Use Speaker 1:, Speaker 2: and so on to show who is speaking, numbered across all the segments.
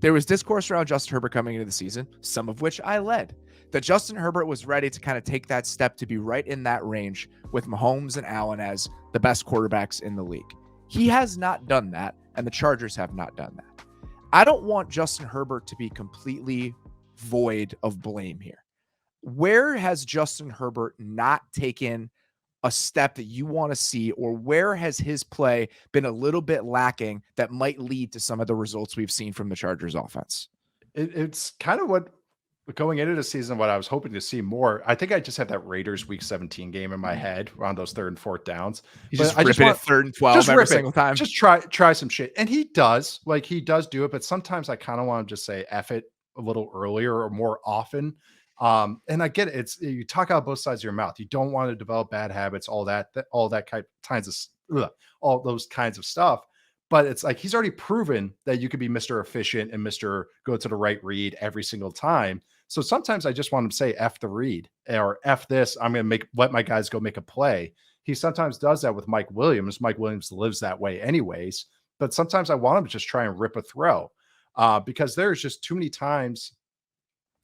Speaker 1: There was discourse around Justin Herbert coming into the season, some of which I led, that Justin Herbert was ready to kind of take that step to be right in that range with Mahomes and Allen as the best quarterbacks in the league. He has not done that, and the Chargers have not done that. I don't want Justin Herbert to be completely void of blame here. Where has Justin Herbert not taken a step that you want to see, or where has his play been a little bit lacking that might lead to some of the results we've seen from the Chargers offense?
Speaker 2: It's kind of what going into the season, what I was hoping to see more. I think I just had that Raiders Week 17 game in my head on those 3rd and 4th downs.
Speaker 1: He's just ripping it 3rd and 12
Speaker 2: just
Speaker 1: every single time.
Speaker 2: Just try some shit. And he does do it, but sometimes I kind of want to just say F it a little earlier or more often. And I get it. It's, you talk out both sides of your mouth. You don't want to develop bad habits, all that all those kinds of stuff. But it's like, he's already proven that you could be Mr. Efficient and Mr. Go to the right read every single time. So sometimes I just want him to say F the read or F this. I'm going to let my guys go make a play. He sometimes does that with Mike Williams. Mike Williams lives that way anyways. But sometimes I want him to just try and rip a throw because there's just too many times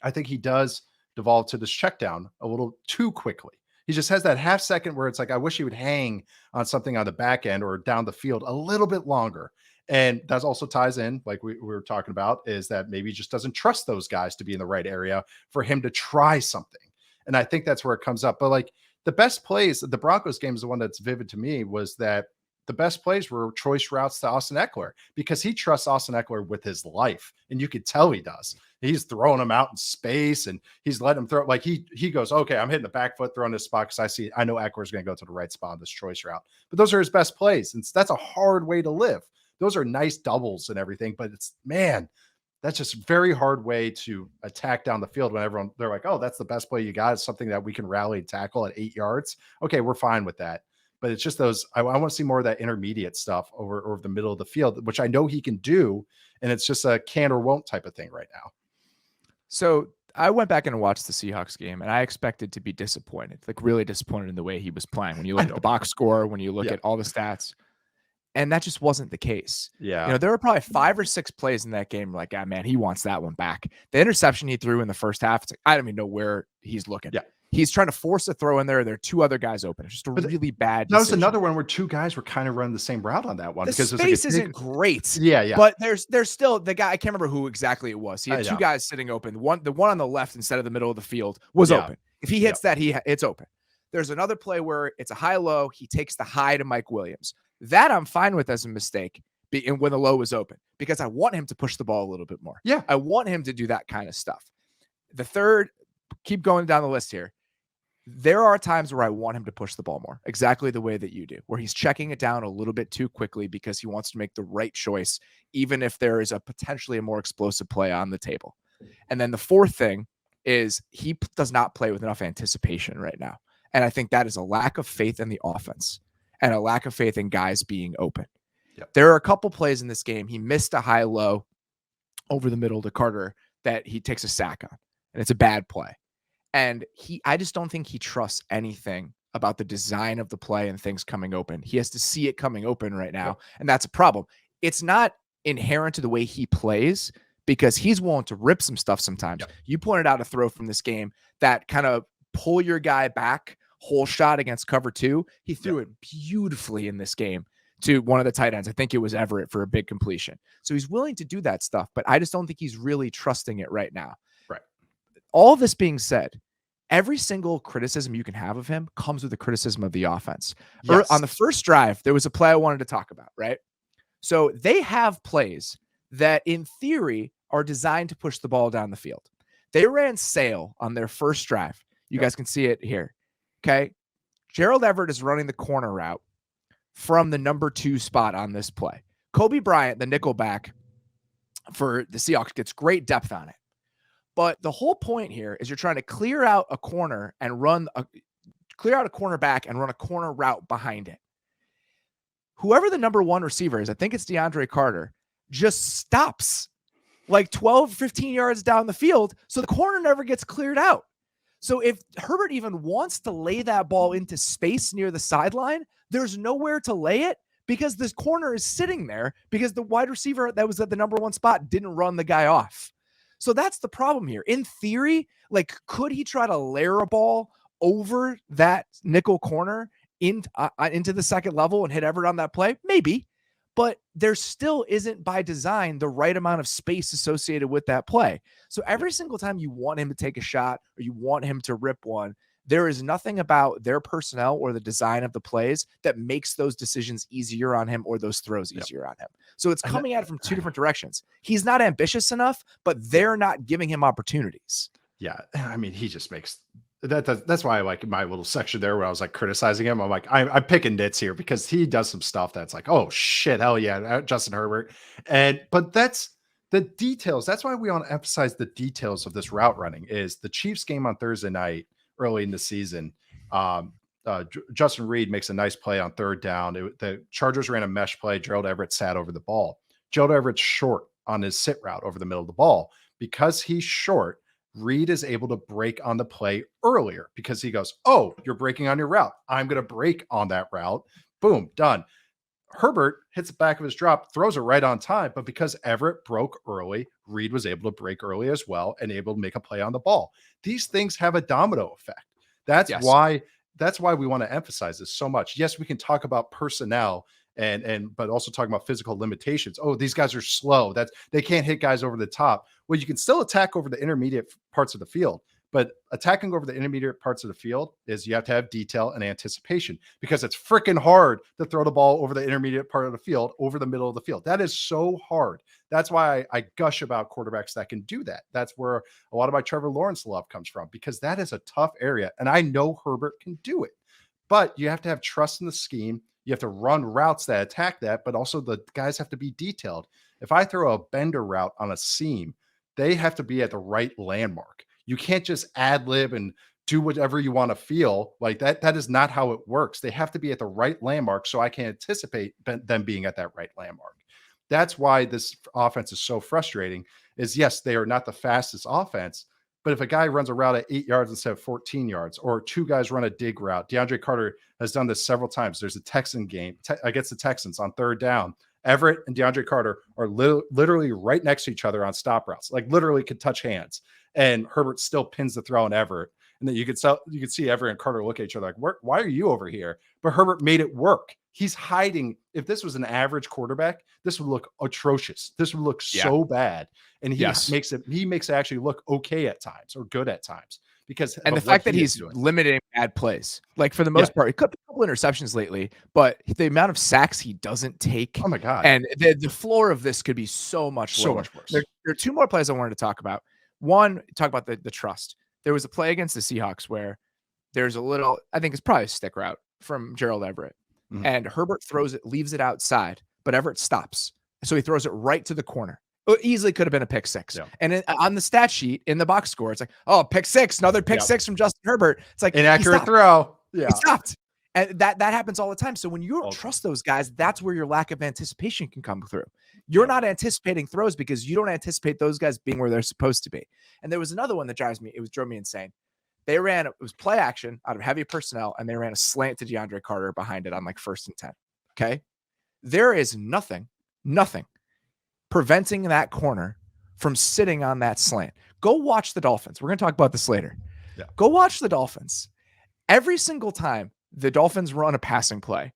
Speaker 2: I think he does devolve to this check down a little too quickly. He just has that half second where it's like, I wish he would hang on something on the back end or down the field a little bit longer. And that also ties in, like we were talking about, is that maybe he just doesn't trust those guys to be in the right area for him to try something. And I think that's where it comes up. But like the best plays, the Broncos game is the one that's vivid to me, was that the best plays were choice routes to Austin Eckler because he trusts Austin Eckler with his life. And you could tell he does. He's throwing him out in space and he's letting him throw. Like he goes, okay, I'm hitting the back foot, throwing this spot because I know Eckler is going to go to the right spot on this choice route. But those are his best plays. And that's a hard way to live. Those are nice doubles and everything, but that's just a very hard way to attack down the field when they're like, oh, that's the best play you got. It's something that we can rally and tackle at 8 yards. Okay, we're fine with that. But it's just those, I want to see more of that intermediate stuff over the middle of the field, which I know he can do. And it's just a can or won't type of thing right now.
Speaker 1: So I went back and watched the Seahawks game, and I expected to be disappointed, like really disappointed in the way he was playing. When you look at the box score, when you look at all the stats, and that just wasn't the case.
Speaker 2: Yeah.
Speaker 1: There were probably 5 or 6 plays in that game. Like, man, he wants that one back. The interception he threw in the first half, it's like, I don't even know where he's looking.
Speaker 2: Yeah.
Speaker 1: He's trying to force a throw in there. There are 2 other guys open. It's just a really bad decision.
Speaker 2: That was another one where 2 guys were kind of running the same route on that one.
Speaker 1: The
Speaker 2: because
Speaker 1: space isn't great.
Speaker 2: Yeah.
Speaker 1: But there's still the guy. I can't remember who exactly it was. He had 2 guys sitting open. The one on the left instead of the middle of the field was open. If he hits that, it's open. There's another play where it's a high-low. He takes the high to Mike Williams. That I'm fine with as a mistake when the low was open because I want him to push the ball a little bit more.
Speaker 2: Yeah.
Speaker 1: I want him to do that kind of stuff. The third, keep going down the list here. There are times where I want him to push the ball more, exactly the way that you do, where he's checking it down a little bit too quickly because he wants to make the right choice, even if there is a potentially a more explosive play on the table. And then the fourth thing is he does not play with enough anticipation right now. And I think that is a lack of faith in the offense and a lack of faith in guys being open.
Speaker 2: Yep.
Speaker 1: There are a couple plays in this game. He missed a high-low over the middle to Carter that he takes a sack on, and it's a bad play. And I just don't think he trusts anything about the design of the play and things coming open. He has to see it coming open right now, and that's a problem. It's not inherent to the way he plays because he's willing to rip some stuff sometimes. Yep. You pointed out a throw from this game that kind of pull your guy back, whole shot against cover 2. He threw it beautifully in this game to one of the tight ends. I think it was Everett for a big completion. So he's willing to do that stuff, but I just don't think he's really trusting it right now.
Speaker 2: Right.
Speaker 1: All this being said, every single criticism you can have of him comes with a criticism of the offense.
Speaker 2: Yes.
Speaker 1: On the first drive, there was a play I wanted to talk about, right? So they have plays that in theory are designed to push the ball down the field. They ran sail on their first drive. You guys can see it here. Okay. Gerald Everett is running the corner route from the number 2 spot on this play. Kobe Bryant, the nickelback for the Seahawks, gets great depth on it. But the whole point here is you're trying to clear out a corner and clear out a cornerback and run a corner route behind it. Whoever the number 1 receiver is, I think it's DeAndre Carter, just stops like 12, 15 yards down the field. So the corner never gets cleared out. So if Herbert even wants to lay that ball into space near the sideline, there's nowhere to lay it because this corner is sitting there because the wide receiver that was at the number 1 spot didn't run the guy off. So that's the problem here. In theory, like, could he try to layer a ball over that nickel corner into the second level and hit Everett on that play? Maybe. But there still isn't by design the right amount of space associated with that play. So every single time you want him to take a shot or you want him to rip one, there is nothing about their personnel or the design of the plays that makes those decisions easier on him or those throws easier on him. So it's coming at it from two different directions. He's not ambitious enough, but they're not giving him opportunities.
Speaker 2: Yeah. I mean, he just makes that's why I like my little section there where I was like criticizing him. I'm like, I'm picking nits here because he does some stuff that's like, oh shit, hell yeah, Justin Herbert. But that's the details. That's why we want to emphasize the details of this route running. Is the Chiefs game on Thursday night early in the season. Justin Reed makes a nice play on third down. The Chargers ran a mesh play. Gerald Everett sat over the ball. Gerald Everett's short on his sit route over the middle of the ball. Because he's short, Reed is able to break on the play earlier because he goes, oh, you're breaking on your route. I'm going to break on that route. Boom, done. Herbert hits the back of his drop, throws it right on time, but because Everett broke early, Reed was able to break early as well and able to make a play on the ball. These things have a domino effect. That's why we want to emphasize this so much. Yes, we can talk about personnel but also talking about physical limitations. Oh, these guys are slow. They can't hit guys over the top. Well, you can still attack over the intermediate parts of the field, but attacking over the intermediate parts of the field is you have to have detail and anticipation because it's freaking hard to throw the ball over the intermediate part of the field, over the middle of the field. That is so hard. That's why I gush about quarterbacks that can do that. That's where a lot of my Trevor Lawrence love comes from, because that is a tough area. And I know Herbert can do it, but you have to have trust in the scheme. You have to run routes that attack that, but also the guys have to be detailed. If I throw a bender route on a seam, they have to be at the right landmark. You can't just ad lib and do whatever you want to feel like that. That is not how it works. They have to be at the right landmark so I can anticipate them being at that right landmark. That's why this offense is so frustrating. Is yes, they are not the fastest offense, but if a guy runs a route at 8 yards instead of 14 yards, or two guys run a dig route, DeAndre Carter has done this several times. There's a Texan game against the Texans on third down. Everett and DeAndre Carter are literally right next to each other on stop routes, like literally could touch hands. And Herbert still pins the throw on Everett. And then you could see Everett and Carter look at each other like, why are you over here? But Herbert made it work. He's hiding. If this was an average quarterback, this would look atrocious. This would look so bad. And he makes it actually look okay at times or good at times. And
Speaker 1: the fact that he's limiting bad plays, like for the most part, he could a couple interceptions lately, but the amount of sacks he doesn't take.
Speaker 2: Oh my God.
Speaker 1: And the floor of this could be so much lower.
Speaker 2: Worse.
Speaker 1: There are two more plays I wanted to talk about. One, talk about the trust. There was a play against the Seahawks where there's a little, I think it's probably a stick route from Gerald Everett. Mm-hmm. And Herbert throws it, leaves it outside, but Everett stops. So he throws it right to the corner. It easily could have been a pick six. Yeah. And on the stat sheet in the box score, it's like, oh, pick six, another pick six from Justin Herbert. It's like
Speaker 2: inaccurate throw.
Speaker 1: Yeah. He stopped. And that happens all the time. So when you don't trust those guys, that's where your lack of anticipation can come through. You're not anticipating throws because you don't anticipate those guys being where they're supposed to be. And there was another one that drove me insane. It was play action out of heavy personnel, and they ran a slant to DeAndre Carter behind it on like 1st and 10. Okay. There is nothing preventing that corner from sitting on that slant. Go watch the Dolphins. We're going to talk about this later. Yeah. Go watch the Dolphins. Every single time the Dolphins run a passing play,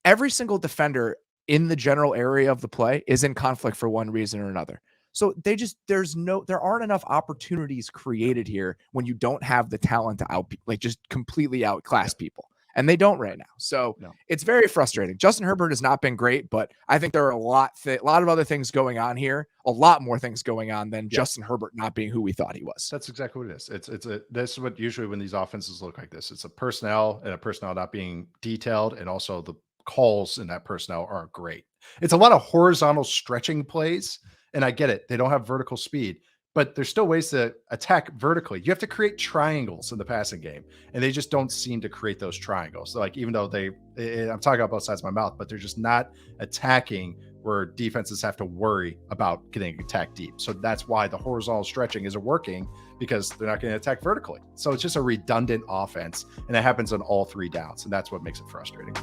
Speaker 1: every single defender in the general area of the play is in conflict for one reason or another. So there aren't enough opportunities created here when you don't have the talent to just completely outclass people. And they don't right now. So it's very frustrating. Justin Herbert has not been great, but I think there are a lot of other things going on here, a lot more things going on than Justin Herbert not being who we thought he was.
Speaker 2: That's exactly what it is. This is what usually when these offenses look like this, it's a personnel not being detailed. And also the calls in that personnel aren't great. It's a lot of horizontal stretching plays. And I get it. They don't have vertical speed, but there's still ways to attack vertically. You have to create triangles in the passing game, and they just don't seem to create those triangles. So like, even though I'm talking about both sides of my mouth, but they're just not attacking where defenses have to worry about getting attacked deep. So that's why the horizontal stretching isn't working, because they're not going to attack vertically. So it's just a redundant offense, and it happens on all 3 downs, and that's what makes it frustrating.